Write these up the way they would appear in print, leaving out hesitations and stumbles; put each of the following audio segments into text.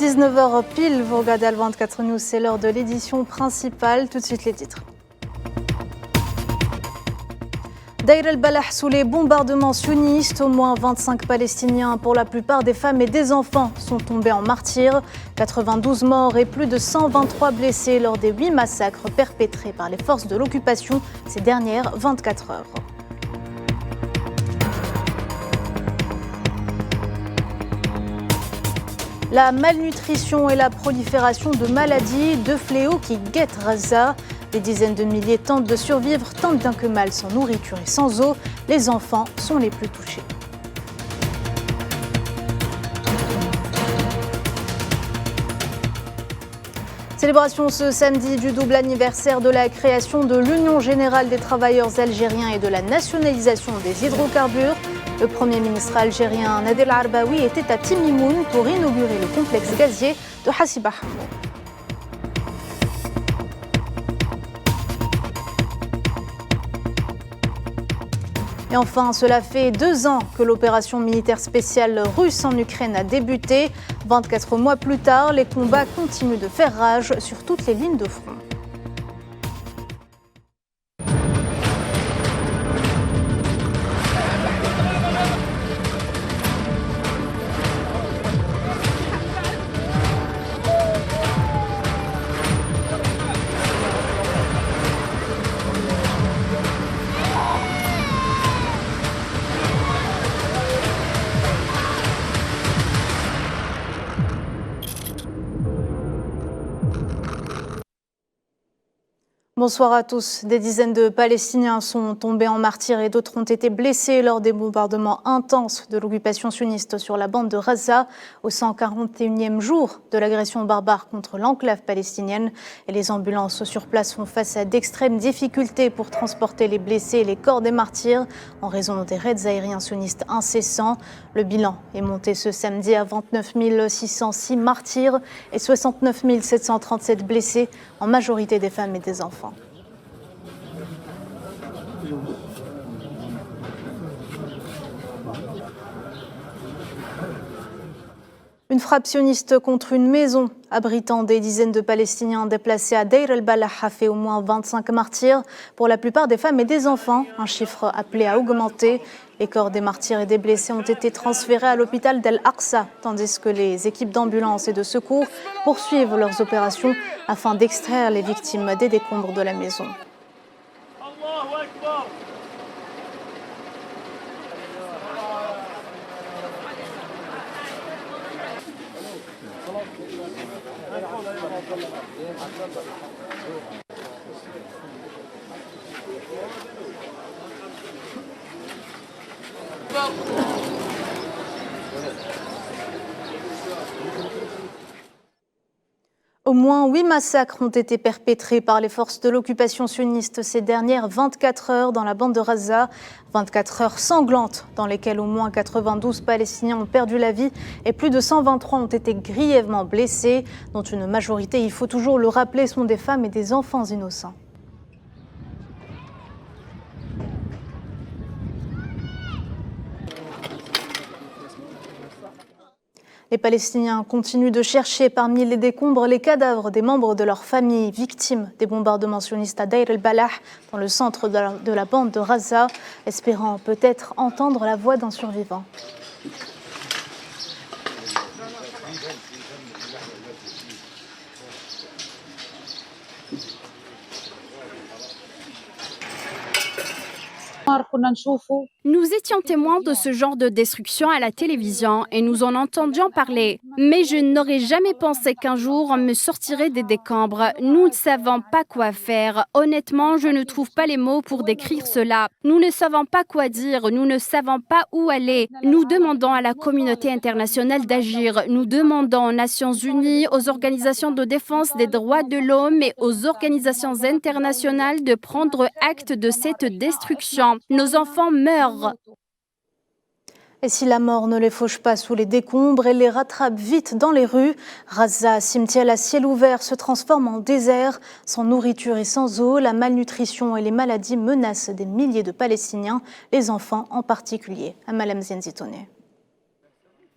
19h pile, vous regardez Al24 News, c'est l'heure de l'édition principale. Tout de suite les titres. Deir el-Balah sous les bombardements sionistes, au moins 25 Palestiniens, pour la plupart des femmes et des enfants, sont tombés en martyrs. 92 morts et plus de 123 blessés lors des 8 massacres perpétrés par les forces de l'occupation ces dernières 24 heures. La malnutrition et la prolifération de maladies, deux fléaux qui guettent Gaza. Des dizaines de milliers tentent de survivre tant bien que mal sans nourriture et sans eau. Les enfants sont les plus touchés. Célébration ce samedi du double anniversaire de la création de l'Union générale des travailleurs algériens et de la nationalisation des hydrocarbures. Le Premier ministre algérien Nadel Arbaoui était à Timimoun pour inaugurer le complexe gazier de Hassiba Hammoum. Et enfin, cela fait 2 ans que l'opération militaire spéciale russe en Ukraine a débuté. 24 mois plus tard, les combats continuent de faire rage sur toutes les lignes de front. Bonsoir à tous. Des dizaines de Palestiniens sont tombés en martyrs et d'autres ont été blessés lors des bombardements intenses de l'occupation sioniste sur la bande de Gaza au 141e jour de l'agression barbare contre l'enclave palestinienne. Et les ambulances sur place font face à d'extrêmes difficultés pour transporter les blessés et les corps des martyrs en raison des raids aériens sionistes incessants. Le bilan est monté ce samedi à 29 606 martyrs et 69 737 blessés, en majorité des femmes et des enfants. Une frappe sioniste contre une maison abritant des dizaines de Palestiniens déplacés à Deir el-Balah a fait au moins 25 martyrs, pour la plupart des femmes et des enfants, un chiffre appelé à augmenter. Les corps des martyrs et des blessés ont été transférés à l'hôpital d'Al-Aqsa, tandis que les équipes d'ambulance et de secours poursuivent leurs opérations afin d'extraire les victimes des décombres de la maison. Au moins 8 massacres ont été perpétrés par les forces de l'occupation sioniste ces dernières 24 heures dans la bande de Gaza. 24 heures sanglantes dans lesquelles au moins 92 Palestiniens ont perdu la vie et plus de 123 ont été grièvement blessés, dont une majorité, il faut toujours le rappeler, sont des femmes et des enfants innocents. Les Palestiniens continuent de chercher parmi les décombres les cadavres des membres de leur famille victimes des bombardements sionistes à Deir el-Balah, dans le centre de la bande de Gaza, espérant peut-être entendre la voix d'un survivant. Nous étions témoins de ce genre de destruction à la télévision et nous en entendions parler. Mais je n'aurais jamais pensé qu'un jour on me sortirait des décombres. Nous ne savons pas quoi faire. Honnêtement, je ne trouve pas les mots pour décrire cela. Nous ne savons pas quoi dire, nous ne savons pas où aller. Nous demandons à la communauté internationale d'agir. Nous demandons aux Nations Unies, aux organisations de défense des droits de l'homme et aux organisations internationales de prendre acte de cette destruction. Nos enfants meurent. Et si la mort ne les fauche pas sous les décombres et les rattrape vite dans les rues, Gaza, cimetière à ciel ouvert, se transforme en désert. Sans nourriture et sans eau, la malnutrition et les maladies menacent des milliers de Palestiniens, les enfants en particulier. Amalam Zenzitone.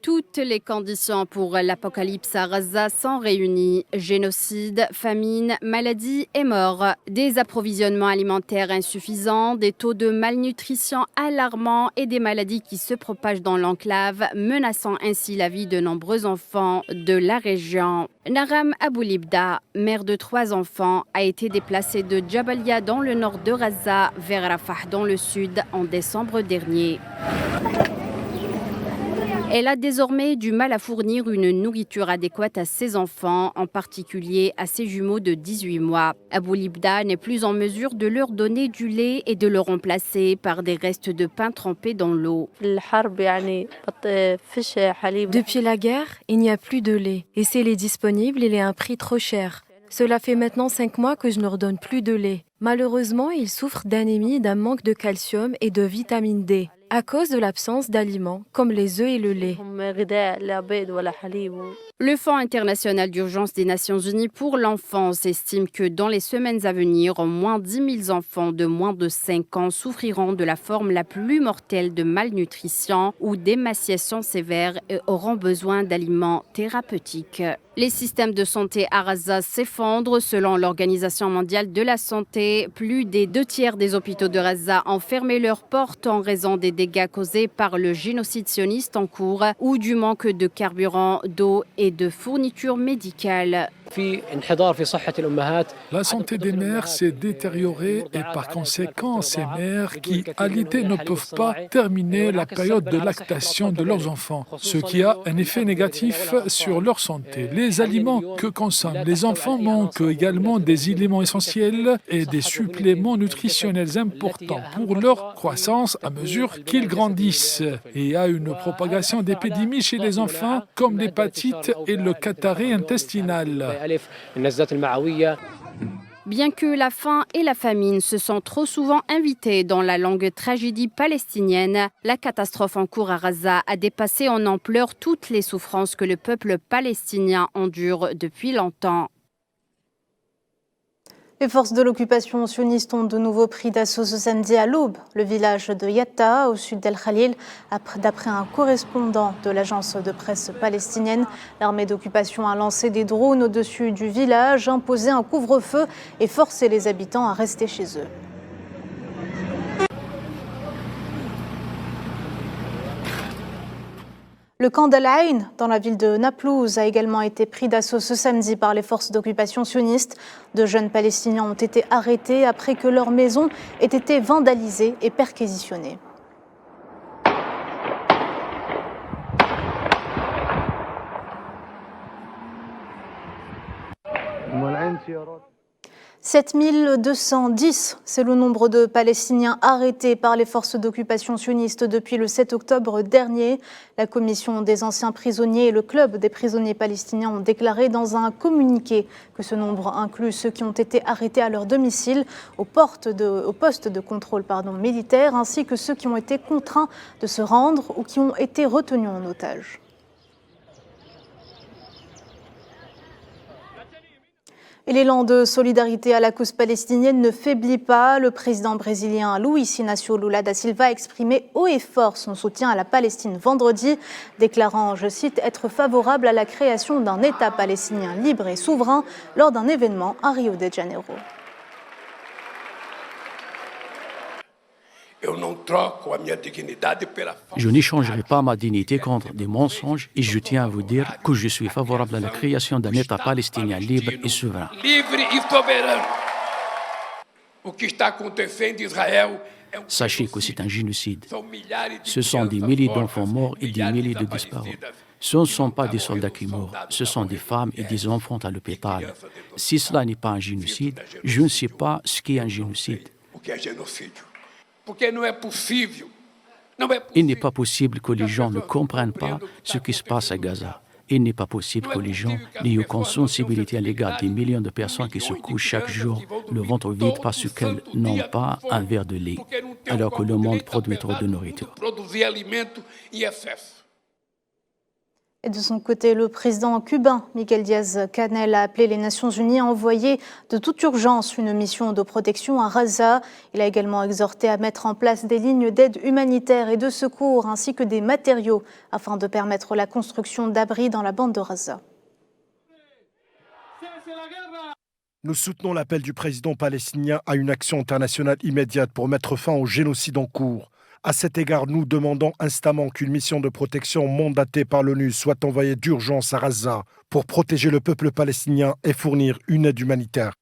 Toutes les conditions pour l'apocalypse à Gaza sont réunies. Génocide, famine, maladies et morts. Des approvisionnements alimentaires insuffisants, des taux de malnutrition alarmants et des maladies qui se propagent dans l'enclave, menaçant ainsi la vie de nombreux enfants de la région. Naram Aboulibda, mère de 3 enfants, a été déplacée de Jabalia dans le nord de Gaza vers Rafah dans le sud en décembre dernier. Elle a désormais du mal à fournir une nourriture adéquate à ses enfants, en particulier à ses jumeaux de 18 mois. Aboulibda n'est plus en mesure de leur donner du lait et de le remplacer par des restes de pain trempés dans l'eau. Depuis la guerre, il n'y a plus de lait. Et s'il est disponible, il est à un prix trop cher. Cela fait maintenant 5 mois que je ne leur donne plus de lait. Malheureusement, ils souffrent d'anémie, d'un manque de calcium et de vitamine D, à cause de l'absence d'aliments comme les œufs et le lait. Le Fonds international d'urgence des Nations Unies pour l'enfance estime que dans les semaines à venir, au moins 10 000 enfants de moins de 5 ans souffriront de la forme la plus mortelle de malnutrition ou d'émaciation sévère et auront besoin d'aliments thérapeutiques. Les systèmes de santé à Gaza s'effondrent. Selon l'Organisation mondiale de la santé, plus des 2/3 des hôpitaux de Gaza ont fermé leurs portes en raison des dégâts causés par le génocide sioniste en cours ou du manque de carburant, d'eau et de fournitures médicales. La santé des mères s'est détériorée et par conséquent, ces mères qui, à l'été, ne peuvent pas terminer la période de lactation de leurs enfants, ce qui a un effet négatif sur leur santé. Les aliments que consomment les enfants manquent également des éléments essentiels et des suppléments nutritionnels importants pour leur croissance à mesure qu'ils grandissent. Et il y a une propagation d'épidémies chez les enfants comme l'hépatite et le catarrhée intestinal. Bien que la faim et la famine se sont trop souvent invitées dans la longue tragédie palestinienne, la catastrophe en cours à Gaza a dépassé en ampleur toutes les souffrances que le peuple palestinien endure depuis longtemps. Les forces de l'occupation sioniste ont de nouveau pris d'assaut ce samedi à l'aube le village de Yatta, au sud d'El Khalil. D'après un correspondant de l'agence de presse palestinienne, l'armée d'occupation a lancé des drones au-dessus du village, imposé un couvre-feu et forcé les habitants à rester chez eux. Le camp d'Al-Ain, dans la ville de Naplouse, a également été pris d'assaut ce samedi par les forces d'occupation sionistes. 2 jeunes Palestiniens ont été arrêtés après que leur maison ait été vandalisée et perquisitionnée. « 7210, c'est le nombre de Palestiniens arrêtés par les forces d'occupation sionistes depuis le 7 octobre dernier. La commission des anciens prisonniers et le club des prisonniers palestiniens ont déclaré dans un communiqué que ce nombre inclut ceux qui ont été arrêtés à leur domicile, au poste de contrôle militaire, ainsi que ceux qui ont été contraints de se rendre ou qui ont été retenus en otage. Et l'élan de solidarité à la cause palestinienne ne faiblit pas. Le président brésilien Luiz Inácio Lula da Silva a exprimé haut et fort son soutien à la Palestine vendredi, déclarant, je cite, être favorable à la création d'un État palestinien libre et souverain lors d'un événement à Rio de Janeiro. Je n'échangerai pas ma dignité contre des mensonges et je tiens à vous dire que je suis favorable à la création d'un État palestinien libre et souverain. Sachez que c'est un génocide. Ce sont des milliers d'enfants morts et des milliers de disparus. Ce ne sont pas des soldats qui meurent, ce sont des femmes et des enfants à l'hôpital. Si cela n'est pas un génocide, je ne sais pas ce qu'est un génocide. Il n'est pas possible que les gens ne comprennent pas ce qui se passe à Gaza. Il n'est pas possible que les gens n'aient aucune sensibilité à l'égard des millions de personnes qui se couchent chaque jour le ventre vide parce qu'elles n'ont pas un verre de lait, alors que le monde produit trop de nourriture. Et de son côté, le président cubain Miguel Díaz-Canel a appelé les Nations Unies à envoyer de toute urgence une mission de protection à Gaza. Il a également exhorté à mettre en place des lignes d'aide humanitaire et de secours ainsi que des matériaux afin de permettre la construction d'abris dans la bande de Gaza. Nous soutenons l'appel du président palestinien à une action internationale immédiate pour mettre fin au génocide en cours. À cet égard, nous demandons instamment qu'une mission de protection mandatée par l'ONU soit envoyée d'urgence à Gaza pour protéger le peuple palestinien et fournir une aide humanitaire.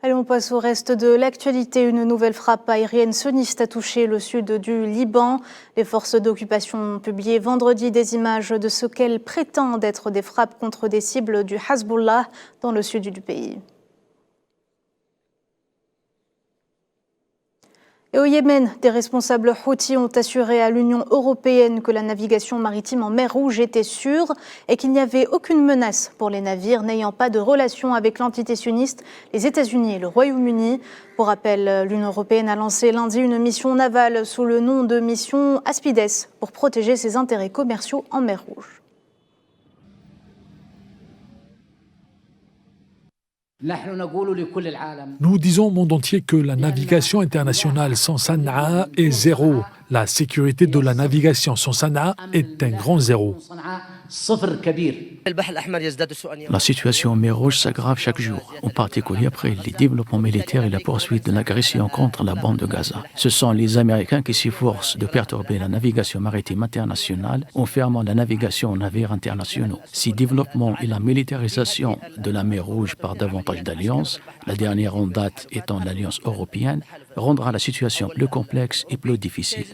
Allez, on passe au reste de l'actualité. Une nouvelle frappe aérienne sioniste a touché le sud du Liban. Les forces d'occupation ont publié vendredi des images de ce qu'elles prétendent être des frappes contre des cibles du Hezbollah dans le sud du pays. Et au Yémen, des responsables houthis ont assuré à l'Union européenne que la navigation maritime en mer Rouge était sûre et qu'il n'y avait aucune menace pour les navires n'ayant pas de relation avec l'entité sioniste, les États-Unis et le Royaume-Uni. Pour rappel, l'Union européenne a lancé lundi une mission navale sous le nom de mission Aspides pour protéger ses intérêts commerciaux en mer Rouge. Nous disons au monde entier que la navigation internationale sans Sanaa est zéro. La sécurité de la navigation sans Sanaa est un grand zéro. La situation en mer Rouge s'aggrave chaque jour, en particulier après les développements militaires et la poursuite de l'agression contre la bande de Gaza. Ce sont les Américains qui s'efforcent de perturber la navigation maritime internationale en fermant la navigation aux navires internationaux. Ces développements et la militarisation de la mer Rouge par davantage d'alliances, la dernière en date étant l'Alliance européenne, rendra la situation plus complexe et plus difficile.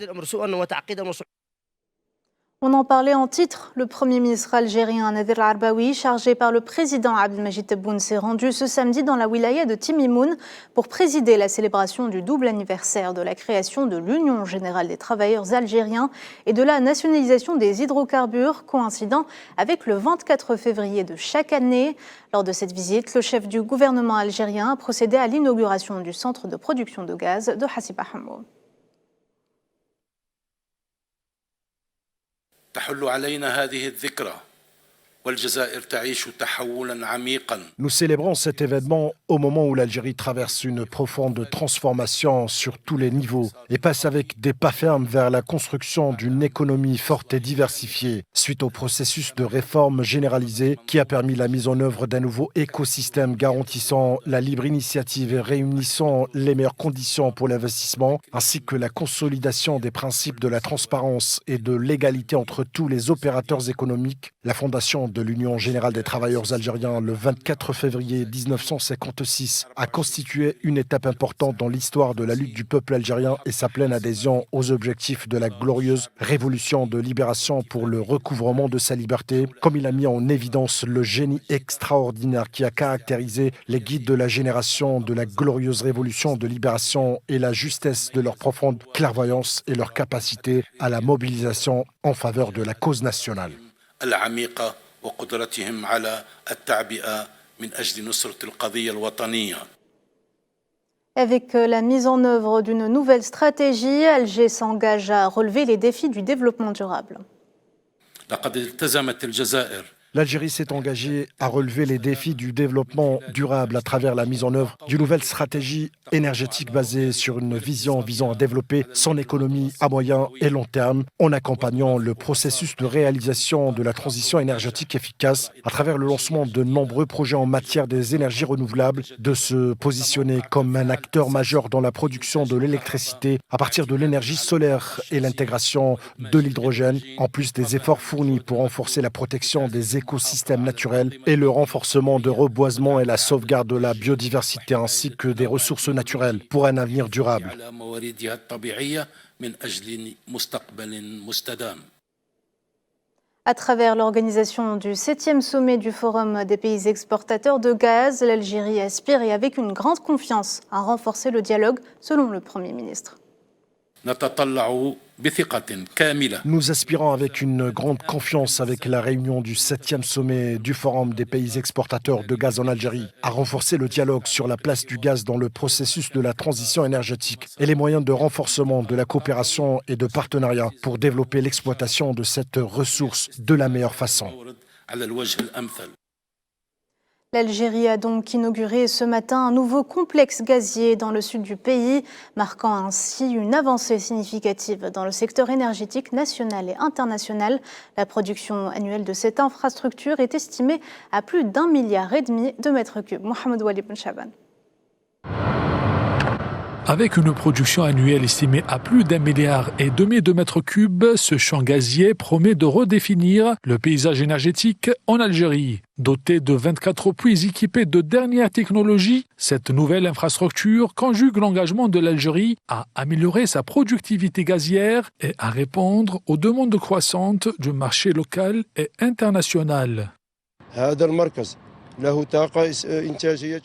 On en parlait en titre. Le Premier ministre algérien Nader Arbaoui, chargé par le président Abdelmajid Tebboune, s'est rendu ce samedi dans la wilaya de Timimoun pour présider la célébration du double anniversaire de la création de l'Union générale des travailleurs algériens et de la nationalisation des hydrocarbures, coïncidant avec le 24 février de chaque année. Lors de cette visite, le chef du gouvernement algérien a procédé à l'inauguration du centre de production de gaz de Hassiba Hammoum. تحل علينا هذه الذكرى والجزائر تعيش تحولا عميقا. Nous célébrons cet événement au moment où l'Algérie traverse une profonde transformation sur tous les niveaux et passe avec des pas fermes vers la construction d'une économie forte et diversifiée suite au processus de réforme généralisée qui a permis la mise en œuvre d'un nouveau écosystème garantissant la libre initiative et réunissant les meilleures conditions pour l'investissement ainsi que la consolidation des principes de la transparence et de l'égalité entre tous les opérateurs économiques. La fondation de l'Union générale des travailleurs algériens le 24 février 1956 a constitué une étape importante dans l'histoire de la lutte du peuple algérien et sa pleine adhésion aux objectifs de la glorieuse révolution de libération pour le recouvrement de sa liberté, comme il a mis en évidence le génie extraordinaire qui a caractérisé les guides de la génération de la glorieuse révolution de libération et la justesse de leur profonde clairvoyance et leur capacité à la mobilisation en faveur de la cause nationale. وقدرتهم على التعبئة من أجل نصرة القضية الوطنية. Avec la mise en œuvre d'une nouvelle stratégie, Alger s'engage à relever les défis du développement durable. لقد التزمت الجزائر L'Algérie s'est engagée à relever les défis du développement durable à travers la mise en œuvre d'une nouvelle stratégie énergétique basée sur une vision visant à développer son économie à moyen et long terme en accompagnant le processus de réalisation de la transition énergétique efficace à travers le lancement de nombreux projets en matière des énergies renouvelables, de se positionner comme un acteur majeur dans la production de l'électricité à partir de l'énergie solaire et l'intégration de l'hydrogène, en plus des efforts fournis pour renforcer la protection des écosystèmes naturels et le renforcement de reboisement et la sauvegarde de la biodiversité ainsi que des ressources naturelles pour un avenir durable. À travers l'organisation du 7e sommet du Forum des pays exportateurs de gaz, l'Algérie aspire et avec une grande confiance à renforcer le dialogue, selon le Premier ministre. Nous aspirons avec une grande confiance avec la réunion du 7e sommet du Forum des pays exportateurs de gaz en Algérie à renforcer le dialogue sur la place du gaz dans le processus de la transition énergétique et les moyens de renforcement de la coopération et de partenariat pour développer l'exploitation de cette ressource de la meilleure façon. L'Algérie a donc inauguré ce matin un nouveau complexe gazier dans le sud du pays, marquant ainsi une avancée significative dans le secteur énergétique national et international. La production annuelle de cette infrastructure est estimée à plus d'1,5 milliard de mètres cubes. Mohamed Wali Ben Chaban. Avec une production annuelle estimée à plus d'1,5 milliard de mètres cubes, ce champ gazier promet de redéfinir le paysage énergétique en Algérie. Doté de 24 puits équipés de dernière technologie, cette nouvelle infrastructure conjugue l'engagement de l'Algérie à améliorer sa productivité gazière et à répondre aux demandes croissantes du marché local et international.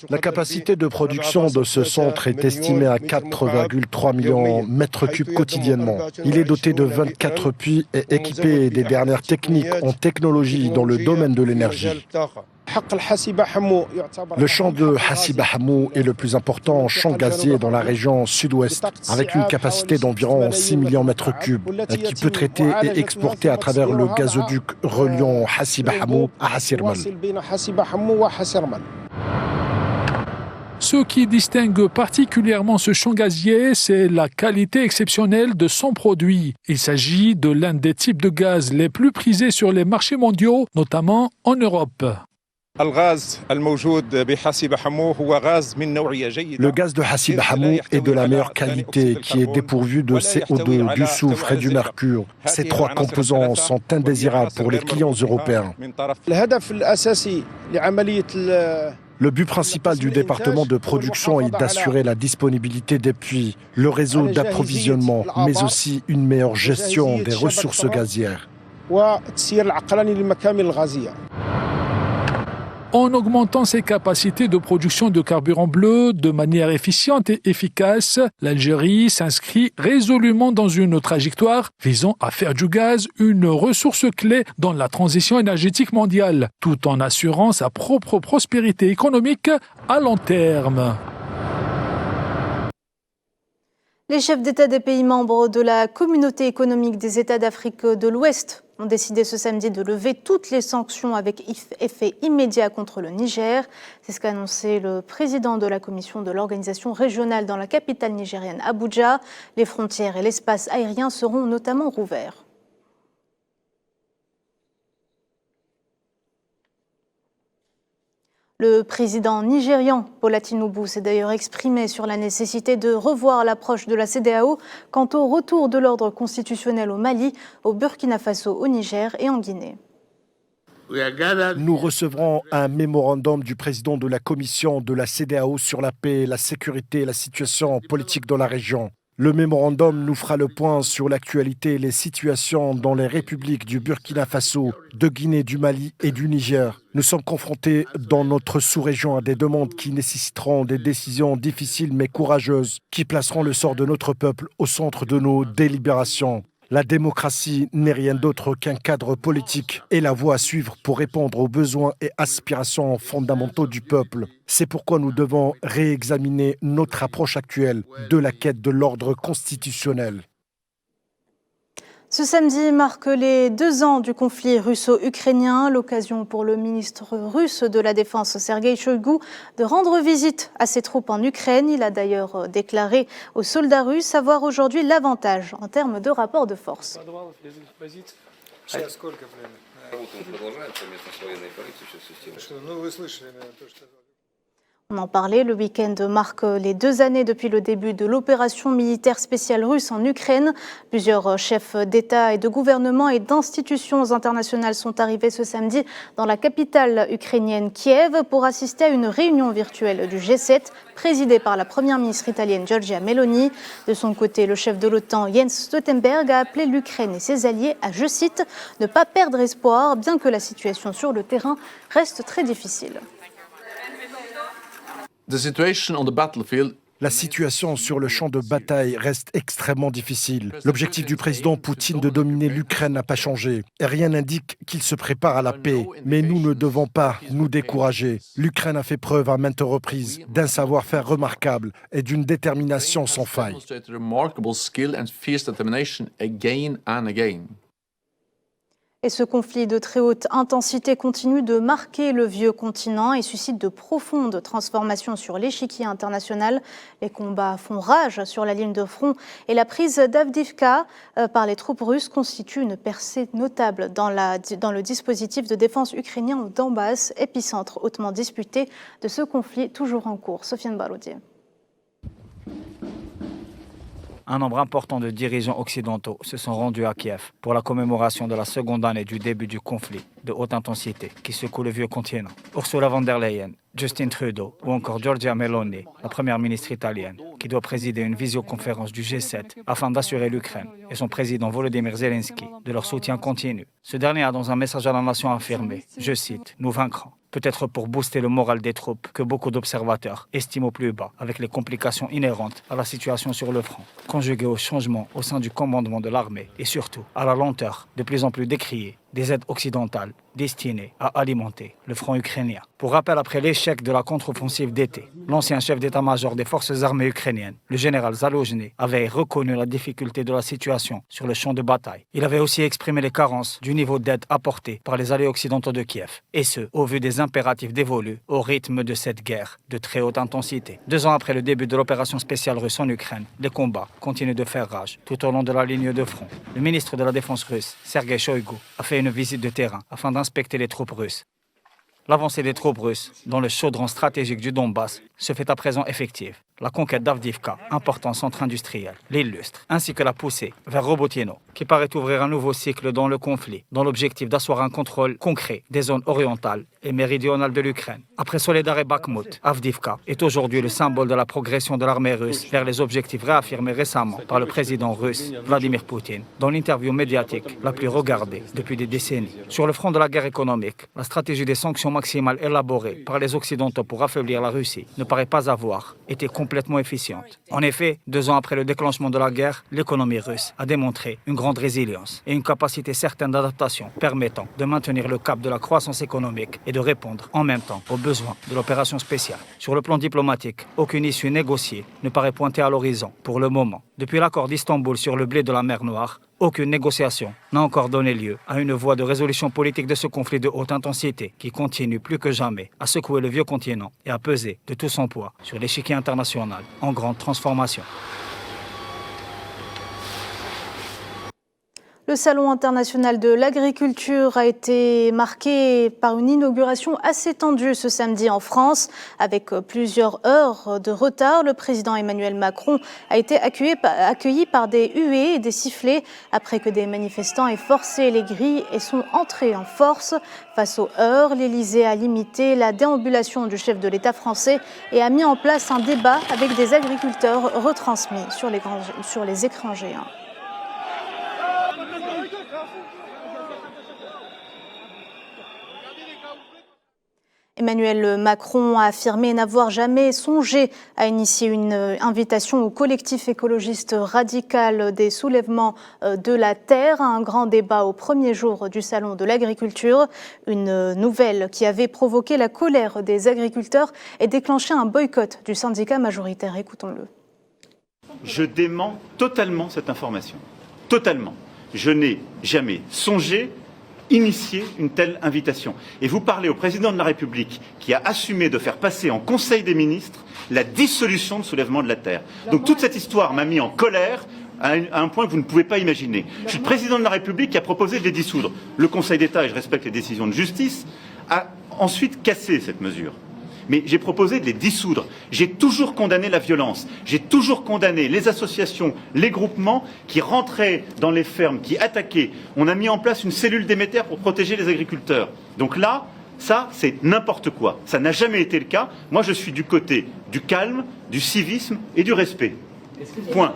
La capacité de production de ce centre est estimée à 4,3 millions de mètres cubes quotidiennement. Il est doté de 24 puits et équipé des dernières techniques en technologie dans le domaine de l'énergie. Le champ de Hassiba Hamou est le plus important champ gazier dans la région sud-ouest, avec une capacité d'environ 6 millions de mètres cubes, qui peut traiter et exporter à travers le gazoduc reliant Hassiba Hamou à Hassirmal. Ce qui distingue particulièrement ce champ gazier, c'est la qualité exceptionnelle de son produit. Il s'agit de l'un des types de gaz les plus prisés sur les marchés mondiaux, notamment en Europe. Le gaz de Hassiba Hamou est de la meilleure qualité, qui est dépourvu de CO2, du soufre et du mercure. Ces trois composants sont indésirables pour les clients européens. Le but principal du département de production est d'assurer la disponibilité des puits, le réseau d'approvisionnement, mais aussi une meilleure gestion des ressources gazières. En augmentant ses capacités de production de carburant bleu de manière efficiente et efficace, l'Algérie s'inscrit résolument dans une trajectoire visant à faire du gaz une ressource clé dans la transition énergétique mondiale, tout en assurant sa propre prospérité économique à long terme. Les chefs d'État des pays membres de la Communauté économique des États d'Afrique de l'Ouest ont décidé ce samedi de lever toutes les sanctions avec effet immédiat contre le Niger. C'est ce qu'a annoncé le président de la commission de l'organisation régionale dans la capitale nigérienne, Abuja. Les frontières et l'espace aérien seront notamment rouverts. Le président nigérian Bola Tinubu s'est d'ailleurs exprimé sur la nécessité de revoir l'approche de la CEDEAO quant au retour de l'ordre constitutionnel au Mali, au Burkina Faso, au Niger et en Guinée. Nous recevrons un mémorandum du président de la commission de la CEDEAO sur la paix, la sécurité et la situation politique dans la région. Le mémorandum nous fera le point sur l'actualité et les situations dans les républiques du Burkina Faso, de Guinée, du Mali et du Niger. Nous sommes confrontés dans notre sous-région à des demandes qui nécessiteront des décisions difficiles mais courageuses, qui placeront le sort de notre peuple au centre de nos délibérations. La démocratie n'est rien d'autre qu'un cadre politique et la voie à suivre pour répondre aux besoins et aspirations fondamentaux du peuple. C'est pourquoi nous devons réexaminer notre approche actuelle de la quête de l'ordre constitutionnel. Ce samedi marque les 2 ans du conflit russo-ukrainien, l'occasion pour le ministre russe de la Défense, Sergueï Shoïgu, de rendre visite à ses troupes en Ukraine. Il a d'ailleurs déclaré aux soldats russes avoir aujourd'hui l'avantage en termes de rapport de force. On en parlait, le week-end marque les 2 années depuis le début de l'opération militaire spéciale russe en Ukraine. Plusieurs chefs d'État et de gouvernement et d'institutions internationales sont arrivés ce samedi dans la capitale ukrainienne Kiev pour assister à une réunion virtuelle du G7 présidée par la première ministre italienne Giorgia Meloni. De son côté, le chef de l'OTAN Jens Stoltenberg a appelé l'Ukraine et ses alliés à, je cite, « ne pas perdre espoir, bien que la situation sur le terrain reste très difficile ». La situation sur le champ de bataille reste extrêmement difficile. L'objectif du président Poutine de dominer l'Ukraine n'a pas changé. Et rien n'indique qu'il se prépare à la paix. Mais nous ne devons pas nous décourager. L'Ukraine a fait preuve à maintes reprises d'un savoir-faire remarquable et d'une détermination sans faille. Et ce conflit de très haute intensité continue de marquer le vieux continent et suscite de profondes transformations sur l'échiquier international. Les combats font rage sur la ligne de front et la prise d'Avdivka par les troupes russes constitue une percée notable dans le dispositif de défense ukrainien au Donbass, épicentre hautement disputé de ce conflit toujours en cours. Sofiane Baroudier. Un nombre important de dirigeants occidentaux se sont rendus à Kiev pour la commémoration de la seconde année du début du conflit de haute intensité qui secoue le vieux continent. Ursula von der Leyen, Justin Trudeau ou encore Giorgia Meloni, la première ministre italienne, qui doit présider une visioconférence du G7 afin d'assurer l'Ukraine et son président Volodymyr Zelensky de leur soutien continu. Ce dernier a dans un message à la nation affirmé, je cite, « Nous vaincrons ». Peut-être pour booster le moral des troupes que beaucoup d'observateurs estiment au plus bas, avec les complications inhérentes à la situation sur le front, conjuguées au changement au sein du commandement de l'armée et surtout à la lenteur de plus en plus décriée des aides occidentales destinées à alimenter le front ukrainien. Pour rappel, après l'échec de la contre-offensive d'été, l'ancien chef d'état-major des forces armées ukrainiennes, le général Zaluzhny, avait reconnu la difficulté de la situation sur le champ de bataille. Il avait aussi exprimé les carences du niveau d'aide apporté par les alliés occidentaux de Kiev, et ce, au vu des impératifs dévolus au rythme de cette guerre de très haute intensité. 2 ans après le début de l'opération spéciale russe en Ukraine, les combats continuent de faire rage tout au long de la ligne de front. Le ministre de la Défense russe, Sergei Shoigu, a fait une visite de terrain afin d'inspecter les troupes russes. L'avancée des troupes russes dans le chaudron stratégique du Donbass se fait à présent effective. La conquête d'Avdivka, important centre industriel, l'illustre, ainsi que la poussée vers Robotyno, qui paraît ouvrir un nouveau cycle dans le conflit, dans l'objectif d'asseoir un contrôle concret des zones orientales et méridionales de l'Ukraine. Après Soledar et Bakhmut, Avdivka est aujourd'hui le symbole de la progression de l'armée russe vers les objectifs réaffirmés récemment par le président russe Vladimir Poutine, dans l'interview médiatique la plus regardée depuis des décennies. Sur le front de la guerre économique, la stratégie des sanctions maximales élaborée par les Occidentaux pour affaiblir la Russie ne paraît pas avoir été complètement efficiente. En effet, 2 ans après le déclenchement de la guerre, l'économie russe a démontré une grande résilience et une capacité certaine d'adaptation permettant de maintenir le cap de la croissance économique et de répondre en même temps aux besoins de l'opération spéciale. Sur le plan diplomatique, aucune issue négociée ne paraît pointer à l'horizon pour le moment. Depuis l'accord d'Istanbul sur le blé de la mer Noire, aucune négociation n'a encore donné lieu à une voie de résolution politique de ce conflit de haute intensité qui continue plus que jamais à secouer le vieux continent et à peser de tout son poids sur l'échiquier international en grande transformation. Le Salon international de l'agriculture a été marqué par une inauguration assez tendue ce samedi en France. Avec plusieurs heures de retard, le président Emmanuel Macron a été accueilli par des huées et des sifflets après que des manifestants aient forcé les grilles et sont entrés en force. Face aux heurts, l'Élysée a limité la déambulation du chef de l'État français et a mis en place un débat avec des agriculteurs retransmis sur les écrans géants. Emmanuel Macron a affirmé n'avoir jamais songé à initier une invitation au collectif écologiste radical des soulèvements de la terre, un grand débat au premier jour du Salon de l'agriculture, une nouvelle qui avait provoqué la colère des agriculteurs et déclenché un boycott du syndicat majoritaire. Écoutons-le. Je dément totalement cette information. Totalement. Je n'ai jamais songé initier une telle invitation. Et vous parlez au président de la République qui a assumé de faire passer en Conseil des ministres la dissolution de Soulèvement de la Terre. Donc toute cette histoire m'a mis en colère à un point que vous ne pouvez pas imaginer. Je suis le président de la République qui a proposé de les dissoudre. Le Conseil d'État, et je respecte les décisions de justice, a ensuite cassé cette mesure. mais j'ai proposé de les dissoudre. J'ai toujours condamné la violence. J'ai toujours condamné les associations, les groupements qui rentraient dans les fermes, qui attaquaient. On a mis en place une cellule d'émetteurs pour protéger les agriculteurs. Donc là, ça, c'est n'importe quoi. Ça n'a jamais été le cas. Moi, je suis du côté du calme, du civisme et du respect. Point.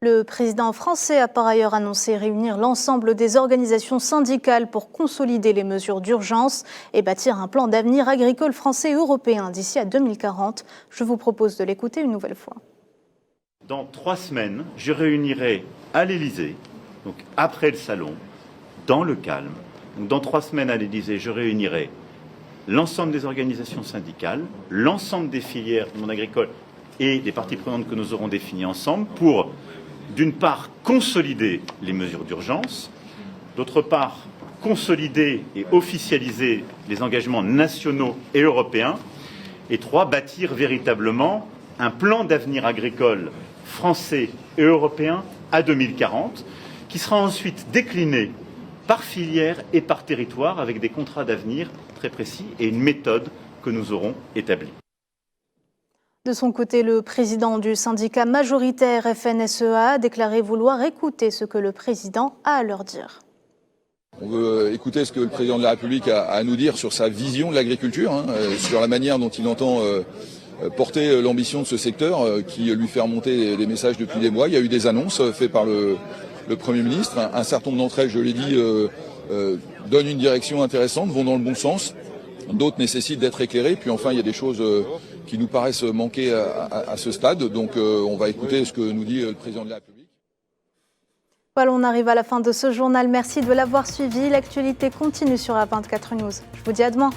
Le président français a par ailleurs annoncé réunir l'ensemble des organisations syndicales pour consolider les mesures d'urgence et bâtir un plan d'avenir agricole français et européen d'ici à 2040. Je vous propose de l'écouter une nouvelle fois. Dans 3 semaines, je réunirai à l'Élysée, donc après le salon, dans le calme. Donc dans 3 semaines à l'Élysée, je réunirai l'ensemble des organisations syndicales, l'ensemble des filières du monde agricole et des parties prenantes que nous aurons définies ensemble pour, d'une part, consolider les mesures d'urgence, d'autre part, consolider et officialiser les engagements nationaux et européens, et 3, bâtir véritablement un plan d'avenir agricole français et européen à 2040, qui sera ensuite décliné par filière et par territoire avec des contrats d'avenir très précis et une méthode que nous aurons établie. De son côté, le président du syndicat majoritaire FNSEA a déclaré vouloir écouter ce que le président a à leur dire. On veut écouter ce que le président de la République a à nous dire sur sa vision de l'agriculture, sur la manière dont il entend porter l'ambition de ce secteur qui lui fait remonter des messages depuis des mois. Il y a eu des annonces faites par le Premier ministre. Un certain nombre d'entre elles, je l'ai dit, donnent une direction intéressante, vont dans le bon sens. D'autres nécessitent d'être éclairées. Puis enfin, il y a des choses qui nous paraissent manquer à ce stade. Donc on va écouter ce que nous dit le président de la République. Voilà, on arrive à la fin de ce journal. Merci de l'avoir suivi. L'actualité continue sur A24 News. Je vous dis à demain.